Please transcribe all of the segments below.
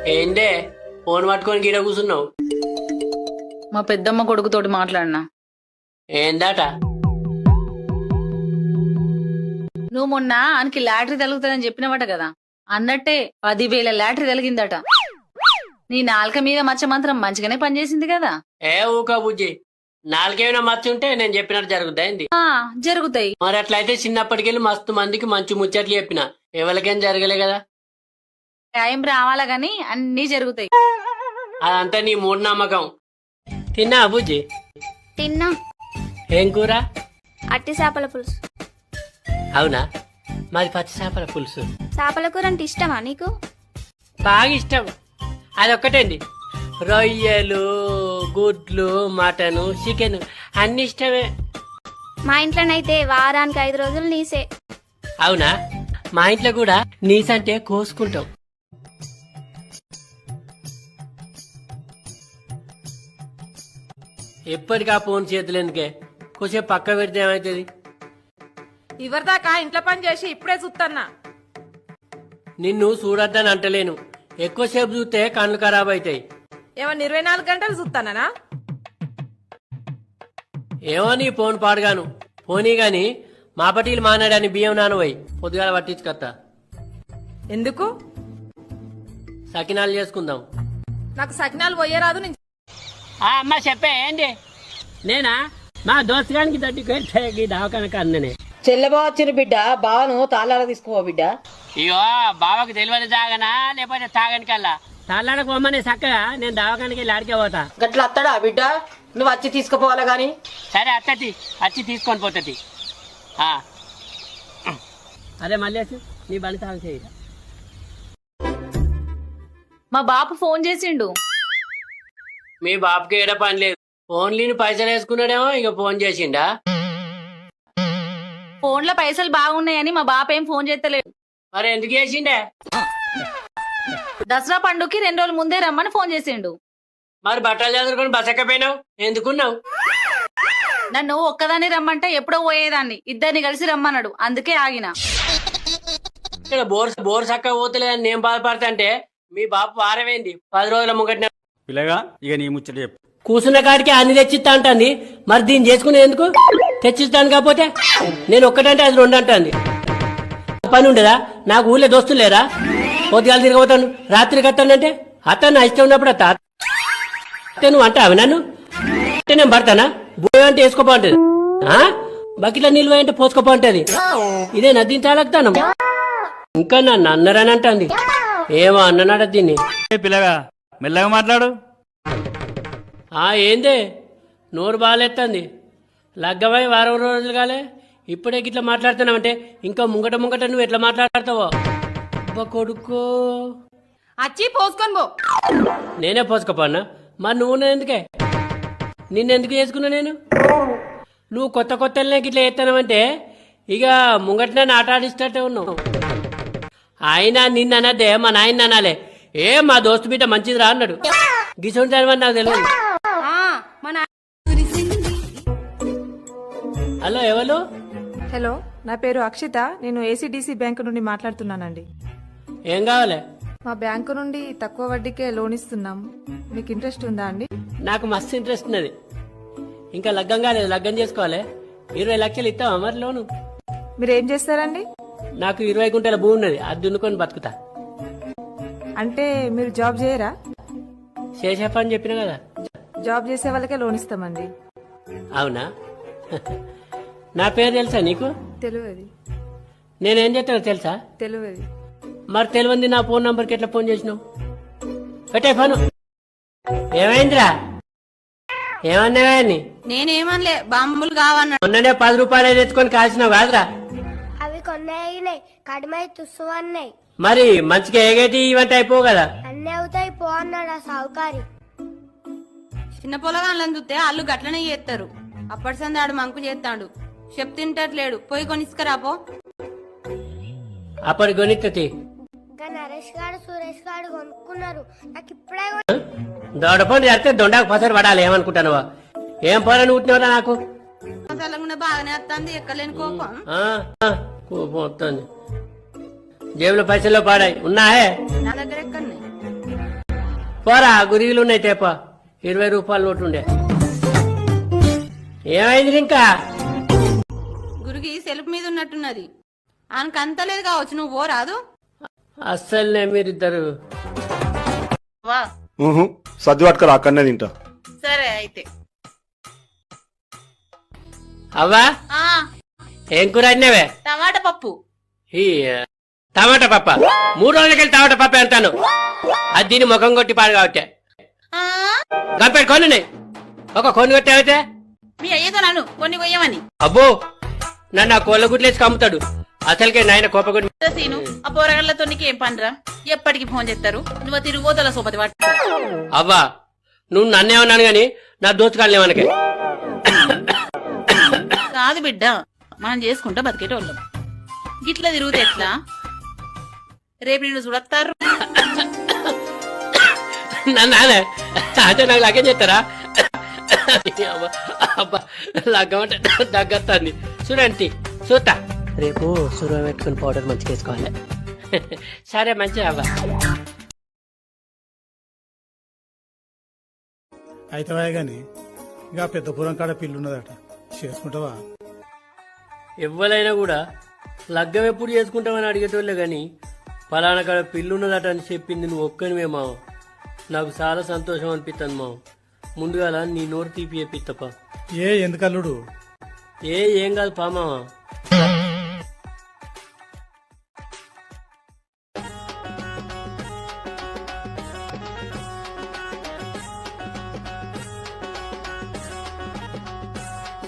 ఏందే ఫోన్ పట్టుకొని గీడ కూర్చున్నావు? మా పెద్దమ్మ కొడుకుతోటి మాట్లాడినా. ఏందాట? నువ్వు మొన్న ఆయనకి లాటరీ తగులుతుందని చెప్పినవట కదా, అన్నట్టే 10,000 లాటరీ తగిలిందట. నీ నాలుక మీద మచ్చ మాత్రం మంచిగానే పనిచేసింది కదా. ఏ ఊక బుజ్జి, నాలుగేమైనా మర్చి ఉంటే నేను చెప్పినట్టు జరుగుతాయింది. జరుగుతాయి. మరి అట్లయితే చిన్నప్పటికెళ్ళి మస్తు మందికి మంచి ముచ్చట్లు చెప్పిన, ఎవరికేం జరగలే కదా. టైం రావాలా గాని అన్ని జరుగుతాయి. అదంతా నీ మూఢనమ్మకం. తిన్నా బుజ్జి? తిన్నా. ఏం కూర? అట్టి చేపల పులుసు. అవునా, మాది పచ్చి చేపల పులుసు. చేపల కూర అంటే ఇష్టమా నీకు? బాగా ఇష్టం. అదొక్కటండి, రొయ్యలు, గుడ్లు, మటను, చికెన్ అన్ని ఇష్టమే. మా ఇంట్లోనైతే వారానికి 5 రోజులు నీసే. అవునా, మా ఇంట్లో కూడా నీసంటే కోసుకుంటాం. ఎప్పటికా ఫోన్ చేతులు ఎందుకే, కొంచెం పక్క పెడితే ఏమవుతుంది? ఇవరిదాకా ఇంట్లో పని చేసి ఇప్పుడే చూస్తున్నా. నిన్ను చూడొద్దని అంటలేను, ఎక్కువసేపు చూస్తే కళ్ళు ఖరాబ్ అవుతాయి. ఏమన్నా 24 గంటలు చూస్తానా? ఏమో నీ ఫోన్ పాడుగాను. పోనీ గాని మా పటీలు మానాడని బియ్యం నానబోయి పొద్దుగాల పట్టించుకొత్తా. ఎందుకు? సకినాలు చేసుకుందాం. నాకు సకినాలు పోయేరాదు. అమ్మ చెప్పే ఏంటి? నేనా మా దోస్తగానికి తట్టుకు దావకనక అందనే చెల్లెబా వచ్చిన బిడ్డ, బావను తాళాల తీసుకో బిడ్డ. అయ్యో, బావకి తెలియని తాగనా లేకపోతే తాగనికల్లా? తాళ్ళాడకు పోమ్మనే చక్కగా నేను దావకానికి వెళ్ళి ఆడికే పోతా. గట్ల అత్తడా బిడ్డ? నువ్వు వచ్చి తీసుకుపోవాలా గాని? సరే అత్తది, వచ్చి తీసుకొని పోతుంది. అదే మళ్ళీ నీ బండి సాగు చేయ. మా బాపు ఫోన్ చేసిండు. మీ బాపుకి ఏడ పని లేదు, ఫోన్లీని పైసలు వేసుకున్నాడేమో ఇక ఫోన్ చేసిండా? ఫోన్లో పైసలు బాగున్నాయని మా బాప ఏం ఫోన్ చేస్తలేడు. మరి ఎందుకు చేసిండే? దసరా పండుగకి 2 రోజుల ముందే రమ్మని ఫోన్ చేసిండు. మరి బట్టలు చదువుకొని బసకపోయినావు, ఎందుకున్నావు? నన్ను ఒక్కదాన్ని రమ్మంటే ఎప్పుడో పోయేదాన్ని, ఇద్దరిని కలిసి రమ్మన్నాడు, అందుకే ఆగిన. ఇక్కడ బోర్ చక్క పోతలేదని నేను బాధపడతా అంటే మీ బాపు వారమైంది 10 రోజుల ముంగట పిల్లగా ఇక నీ ముచ్చట చెప్పు. కూర్చున్న కాడికి అన్ని తెచ్చిస్తా అంటుంది. మరి దీన్ని చేసుకునే ఎందుకు? తెచ్చిస్తాను కాకపోతే నేను ఒక్కటంటే అది 2 అంటుంది. పని ఉండదా? నాకు ఊళ్ళో దోస్తులు లేరా? పొద్దుగాలు తిరగబోతాను, రాత్రికి వస్తానంటే అత్త నా ఇష్టం ఉన్నప్పుడు అత్త. నువ్వు అంటావు నన్ను అంటే నేను పడతానా? బోయ అంటే వేసుకోపోంటది, బకెట్ల నీళ్ళు అంటే పోసుకోపోంటది. ఇదే నదిని తాళకుతాను. ఇంకా నన్ను అన్నరని అంటుంది. ఏమో అన్ననాడ దీన్ని. పిల్లగా మెల్లగా మాట్లాడు. ఏందే నోరు బాగాలేస్తుంది? లగ్గమై వారం రోజులు కాలే ఇప్పుడే గిట్లా మాట్లాడుతున్నావంటే ఇంకా ముంగట నువ్వు ఎట్లా మాట్లాడతావో? కొడుకో వచ్చి పోసుకొని పో. నేనే పోసుకపోన్నా? మరి నువ్వు ఎందుకే? నిన్నెందుకు చేసుకున్నా నేను? నువ్వు కొత్తనే గిట్లా చేస్తానంటే ఇక ముంగటనే ఆట ఆడిస్తూ ఉన్నావు. ఆయన నిన్న అన్నదే మా నాయన అనాలే, మా దోస్తు బిడ్డ మంచిది రా అన్నాడు. గిసొంటి దానివల్ల నాకు తెలియదు. హలో, ఎవరు? హలో, నా పేరు అక్షిత. నేను ఏసీడీసీ బ్యాంకు నుండి మాట్లాడుతున్నానండి. ఏం కావాలి? మా బ్యాంకు నుండి తక్కువ వడ్డీకే లోన్ ఇస్తున్నాం. మీకు ఇంట్రెస్ట్ ఉందా అండి? నాకు మస్తు ఇంట్రెస్ట్ ఉన్నది. ఇంకా లగ్గం కాలేదు, లగ్గం చేసుకోవాలి. 20 లక్షలు ఇస్తావా మరి లోను? మీరు ఏం చేస్తారండి? నాకు 20 గుంటల భూమి ఉన్నది, అది దున్నుకొని బతుకుతా. అంటే మీరు జాబ్ చేయరా? చేసే పని చెప్పిన కదా. జాబ్ చేసే వాళ్ళకే లోన్ ఇస్తామండి. అవునా? నా పేరు తెలుసా నీకు? తెలియదు. నేనేం చేస్తానో తెలుసా? తెలియదు. మరి తెలియంది నా ఫోన్ నంబర్కి ఎట్లా ఫోన్ చేసినావు? పెట్టే ఫోను. ఏమైందిరా? ఏమన్నావా? నేనేమనలే, బాంబులు కావన్నా. మొన్ననే 10 రూపాయలు తెచ్చుకొని కాల్చినావు కాదురా? అవి కొన్నాయి కడిమై తుస్సువన్నాయి. మరి మంచిగా ఏగేటి ఇవంటే అయిపోవు కదా? అన్నీ అవుతాయి పో అన్నాడు ఆ సావుకారి. చిన్న పొలగాళ్ళని చూస్తే అల్లు గట్లనే చేస్తారు. అప్పటి సందాడు మంకు చేస్తాడు, చెప్తింటట్లేడు. పోయి కొనిసుకరాపో. అప్పటి గొనిత్తతి నరేష్ గారు సురేష్ గారు కొనుక్కున్నారు. నాకు ఇప్పుడే దొడపని చేస్తే దొండకు పసరు పడాలి. ఏమనుకుంటాను? ఏం పని ఉట్టినవరా? నాకు బాగానే వస్తుంది, ఎక్కలేని కోపం. కోపం వస్తుంది. జేబులో పైసల్లో పాడాయి ఉన్నాయే. నా దగ్గర ఎక్కడున్నాయి? పోరా గురిగిలు ఉన్నాయి తేప 20 రూపాయల నోటు ఉండే. ఏమైంది ఇంకా? గురికి సెల్ఫ్ మీద ఉన్నట్టున్నది ఆయనకు అంతలేదు కావచ్చు, నువ్వు ఓ రాదు. అస్సలే మీరిద్దరు. వా సర్ది పట్టుకరా అక్కడనే తింటా. సరే అయితే. అవ్వా ఆ ఏం కూర అన్నావే? టమాటా పప్పు. ఈ టమాటా పప్ప 3 రోజులకెళ్ళి టమాటా పప్ప అంటాను. అది దీని ముఖం కొట్టి పాడు కాబట్టి ఆ గంపెడు కొన్ని ఒక కొన్ని కొట్టావైతే మీ అయ్యతో నన్ను కొన్ని కొయ్యమని. అబ్బో నన్ను ఆ కోళ్ళ గుడ్లేసి కమ్ముతాడు. అసలుకే నాయన కోపగుడి. సీను ఆ పోరగాళ్ళతో నీకేం పనిరా? ఎప్పటికి ఫోన్ చేస్తారు, నువ్వు తిరుగుతల సోపతి పట్టు. అవ్వా నువ్వు నన్నేమన్నాను గాని నా దోచుకాలేమనకే. కాదు బిడ్డ, మనం చేసుకుంటా బతికేటోళ్ళం. గిట్లా తిరుగుతే ఎట్లా? రేపు నిన్ను చూడత్తారు. నన్ను అంటే నాకు లగ్గం చేస్తారా? అబ్బా లగ్గమంటే దగ్గత్తాంది. చూడండి చూస్తా. రేపు సురం పెట్టుకుని పౌడర్ మంచిగా వేసుకోవాలి. సరే మంచిగా అవ్వ. అయితవా గాని ఇక పెద్దపురం కాడ పిల్లున్నదట, చేసుకుంటావా? ఎవ్వరైనా కూడా లగ్గం ఎప్పుడు చేసుకుంటామని అడిగేటోళ్ళే గాని పలానా కాడ పిల్లున్నదట అని చెప్పింది నువ్వు ఒక్కనివే మావ. నాకు చాలా సంతోషం అనిపిస్తుంది మావ. ముందుగాల నీ నోరు తీపి చెప్పిత్తప్ప. ఎందుకల్లుడు? ఏం కాదు పా మావ.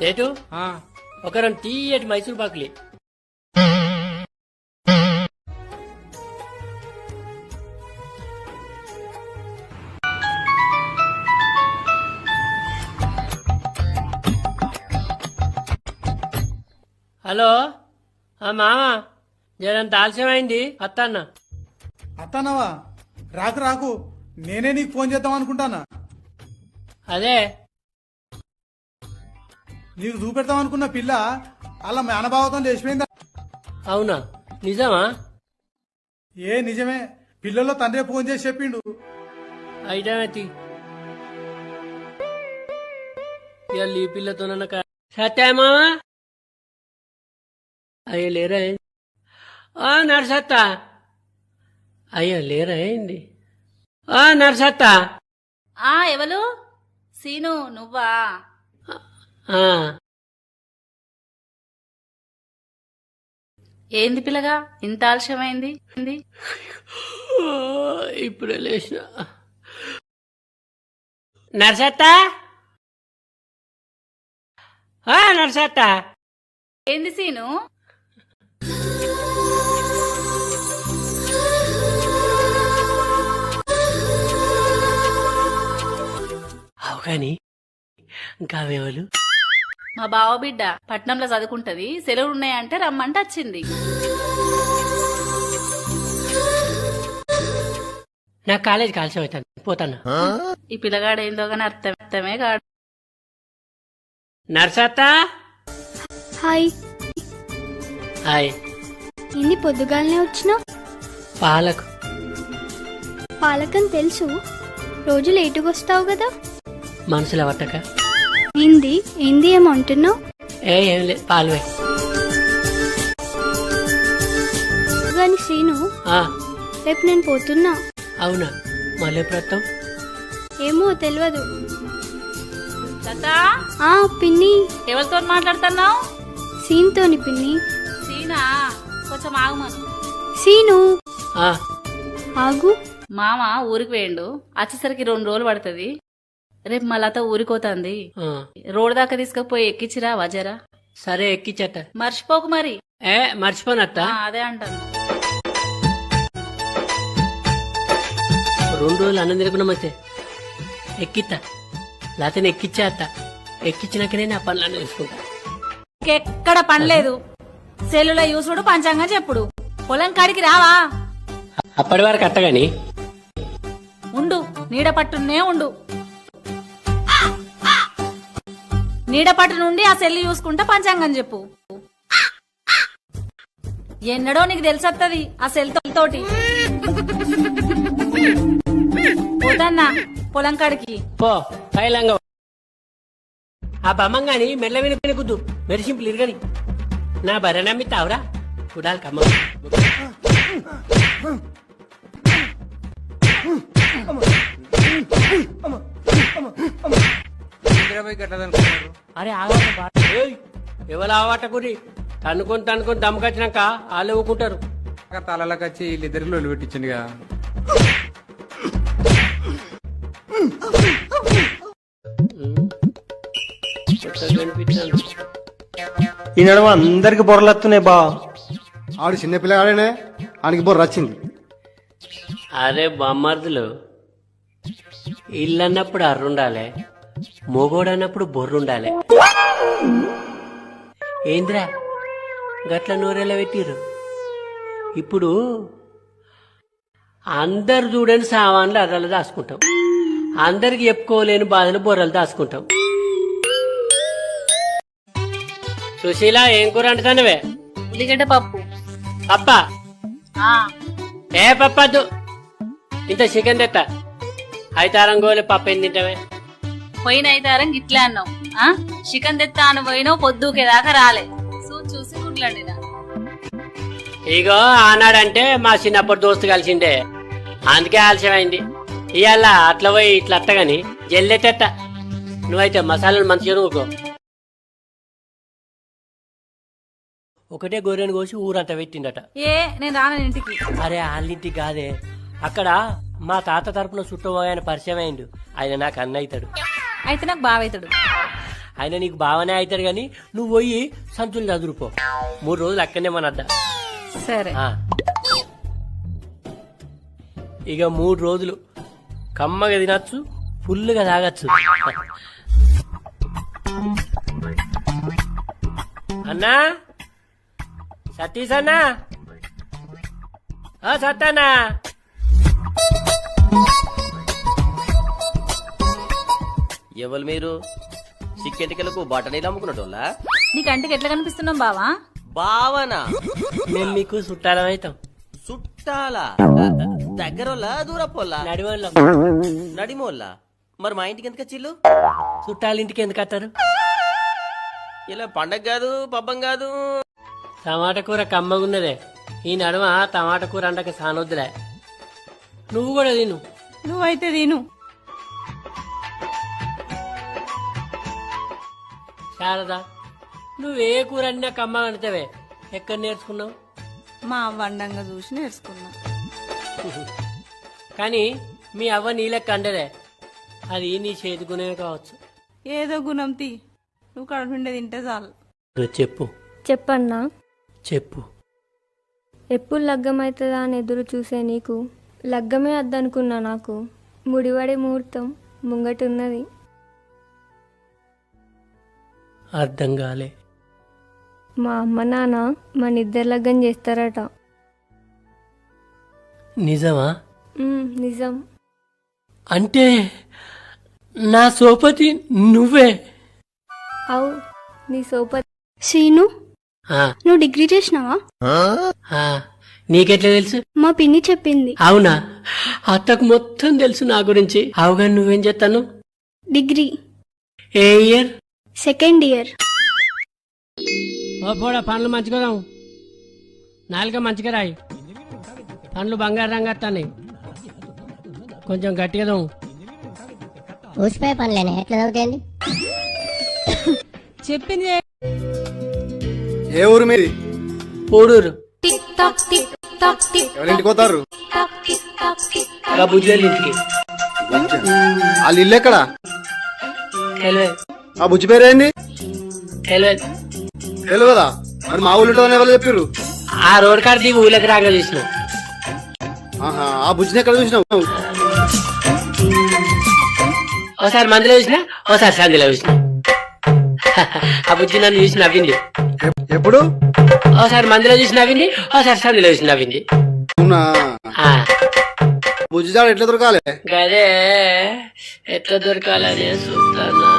సేటు ఒక 2 తీయటి మైసూర్ పాకులి. హలో మామ జరంత ఆలస్యమైంది అత్తన్న. అత్తన్నావా? రాకు నేనే నీకు ఫోన్ చేద్దాం అనుకుంటానా. అదే నీకు చూపెడతాం అనుకున్న పిల్ల అలా మేనభావతం లేచిపోయిందా? అవునా? నిజమా? నిజమే. పిల్లలో తండ్రి ఫోన్ చేసి చెప్పిండు. అయితే ఇవాళ ఈ పిల్లతోనన్న సత్యమా? అయ్యో లేరా? నర్సత్త అయ్యో లేరా ఏంది? నర్సత్త ఎవరు? సీను నువ్వా? ఏంది పిల్లగా ఇంత ఆలస్యమైంది? ఇప్పుడు లేచిన. నర్సత్త నర్సత్త ఏంది సీను? అవు కాని ఇంకా వేవలు మా బావ బిడ్డ పట్నంలో చదువుకుంటది, సెలవులు ఉన్నాయంటే రమ్మంటే వచ్చింది. నా కాలేజీకి ఆలస్యం అవుతాను, పోతాను. ఈ పిల్లగాడేందో గాని అర్థమే కాడు. నర్సత్త హాయ్. హాయ్. ఏంది పొద్దుగాలనే వచ్చినావు? పాలకు పాలకని తెలుసు, రోజు లేటుగా వస్తావు కదా. మనసులో పట్టక. ఏంది ఏమంటున్నావు? ఏం లేదు, పాలు కానీ శ్రీను, రేపు నేను పోతున్నా. అవునా? మళ్ళీ ఎప్పుడు వస్తాం? ఏమో తెలియదు. లతా పిన్ని. ఎవరితో మాట్లాడుతున్నావు? సీన్తోని పిన్ని. సీనా కొంచెం ఆగుమను. సీను ఆగు. మామ ఊరికి వేయండు, వచ్చేసరికి 2 రోజులు పడుతుంది. రేపు మా లత ఊరికోతాంది, రోడ్ దాకా తీసుకుపోయి ఎక్కిచ్చిరా వజరా. సరే ఎక్కిచ్చట. మర్చిపోకు మరి. మర్చిపోనత్త. అదే అంటాను. 2 రోజులు అన్నం తినకుండా మంచి ఎక్కిత్తా. లేకపోతే ఎక్కిచ్చా అత్త. ఎక్కించినాకనే నా పనులన్నీ చూసుకుంటా. ఎక్కడ పనిలేదు, సెల్లులో యూసుడు పంచాంగం చెప్పుడు. పొలం కాడికి రావా? అప్పటి వరకు అత్తగాని ఉండు, నీడ పట్టునే ఉండు. నీడ పట్టు నుండి ఆ సెల్లు చూసుకుంటా పంచాంగం చెప్పు. ఎన్నడో నీకు తెలిసత్తది ఆ సెల్ తోటి. వస్తానా పొలం కాడికి. పో పైలంగా ఆ బమ్మంగాని మెల్ల వినిపిన కుద్దు మెరిసింపులు ఇరగని నా బర్రె నమ్మితావురా కుడాలి కమ్మ అరే ఎవరు ఆవాట గురి తనుకొని దమ్మకొచ్చినాక వాళ్ళు ఊకుంటారు. తలలోకి వచ్చి వీళ్ళిద్దరికి లొల్లి పెట్టించిందిగా. ఈ నడుమ అందరికి బొరలత్తున్నాయి బా. ఆడు చిన్న పిల్లగాడనే ఆడికి బొర్ర వచ్చింది. అరే బొమ్మర్దులు ఇల్లన్నప్పుడు అర్రుండాలి, మొగోడన్నప్పుడు బొర్రుండాలి. ఏంద్రా గట్ల నూరెలా పెట్టిర్రు? ఇప్పుడు అందరు చూడని సామాన్లు అర్రలు దాచుకుంటాం, అందరికి చెప్పుకోలేని బాధలు బొర్రలు దాచుకుంటాం. సుశీల ఏం కూర అంటున్నావే? ఉల్లిగడ్డ పప్పు. పప్ప ఏ పప్పద్దు, ఇంత చికెన్ తెత్తా. అయితారం గోలే పప్పు ఏం తింటామే? పోయిన అయితారం గిట్లా అన్నావు. చికెన్ తెత్తా అని పోయినావు, పొద్దుకేదాకా రాలే. చూసి గుడ్లండి. ఇగో ఆనాడంటే మా చిన్నప్పుడు దోస్తు కలిసిండే, అందుకే ఆలస్యమైంది. ఇవాళ అట్లా పోయి ఇట్లా అత్తగాని జల్లెత్తెత్తా. నువ్వైతే మసాలాలు మంచిగా నూకో. ఒకటే గొర్రెను కోసి ఊరంతా పెట్టిండట. నేను రాను ఇంటికి. అరే వాళ్ళింటికి కాదే, అక్కడ మా తాత తరపున చుట్టూ ఆయన పరిచయం అయిండు. ఆయన నాకు అన్న అవుతాడు. అయితే నాకు బావైతాడు. ఆయన నీకు బావనే అవుతాడు గాని నువ్వు పోయి సంచులు చదురుపో. 3 రోజులు అక్కడనే మనద్దా. సరే. ఇక 3 రోజులు కమ్మగా తినచ్చు, ఫుల్గా తాగచ్చు. అన్నా సతీష్ అన్నా, సత్తానా ఎవరు మీరు? చిక్కెంటికలకు బట్టనీళ్ళు అమ్ముకున్నటోళ్ళా? నీ కంటికి ఎట్లా కనిపిస్తున్నాం బావా? బావనా? మేము మీకు చుట్టాలం అవుతాం. చుట్టాలా? దగ్గరోళ్ళా దూరపోల్లా? నడివాళ్ళం. నడిమోళ్ళా? మరి మా ఇంటికి ఎందుకు చిల్లు? చుట్టాలింటికి ఎందుకు వస్తారు? ఇలా పండగ కాదు పబ్బం కాదు. టమాటా కూర కమ్మగున్నదే. ఈ నడుమ టమాటా కూర అంటక సానొద్దులే. నువ్వు కూడా తిను. నువ్వైతే తిను. శారదా, నువ్వే కూర అన్నా కమ్మగా అంటవే, ఎక్కడ నేర్చుకున్నావు? మా వండంగా చూసి నేర్చుకున్నా. కానీ మీ అవ్వ నీలెక్క అండదే, అది నీ చేతికునే కావచ్చు. ఏదో గుణం తీ, నువ్వు కడుపుండే తింటే చాలు. చెప్పు. చెప్పన్నా. చెప్పు. ఎప్పుడు లగ్గమవుతుందా అని ఎదురు చూసే నీకు లగ్గమే వద్దనుకున్నా. నాకు ముడివడే ముహూర్తం ముంగటున్నది. అర్థం కాలే. మా అమ్మ నాన్న మన ఇద్దరు లగ్గం చేస్తారట. నిజమా? నిజం. అంటే నా సోపతి నువ్వే? అవు, నీ సోపతి. శ్రీను, నువ్వు డిగ్రీ చేసినావా? నీకెట్లా తెలుసు? మా పిన్ని చెప్పింది. అవునా? అత్తకు మొత్తం తెలుసు నా గురించి. అవుగా నువ్వేం చేస్తాను? డిగ్రీ. ఏ ఇయర్? Second year. పోడా, పండ్లు మంచిగా నాలుక మంచిగా రాయి. పండ్లు బంగారు రంగు వస్తాయి, కొంచెం గట్టిగా ఊసిపోయే పనులేనే, ఎట్లా చదువుతుంది? చెప్పింది. ఏ ఊరు మీది? పూడూరు. ఎవరింటికి పోతారు? బుజ్జోళ్ళ ఇంటికి. వాళ్ళ ఇల్లు ఎక్కడ? తెలియదు. ఆ బుజ్జి పేరేంది? తెలియదు. తెలియదా? మరి మా ఊళ్ళో ఎవరు చెప్పారు? ఆ రోడ్ కాడ దిగి ఊళ్ళకి రాగా చూసినావు. ఆ బుజ్జిని ఎక్కడ చూసినావు? ఒకసారి మందులో చూసినా, ఒకసారి సందులో చూసినా. ఆ బుజ్జి నన్ను చూసి నవ్వింది. ఎప్పుడు? ఒకసారి మందులో చూసి నవ్వింది, ఒకసారి సందులో చూసి నవ్వింది. బుజ్జి జాడ ఎట్లా దొరకాలి? గదే ఎట్లా దొరకాలని చూస్తానా.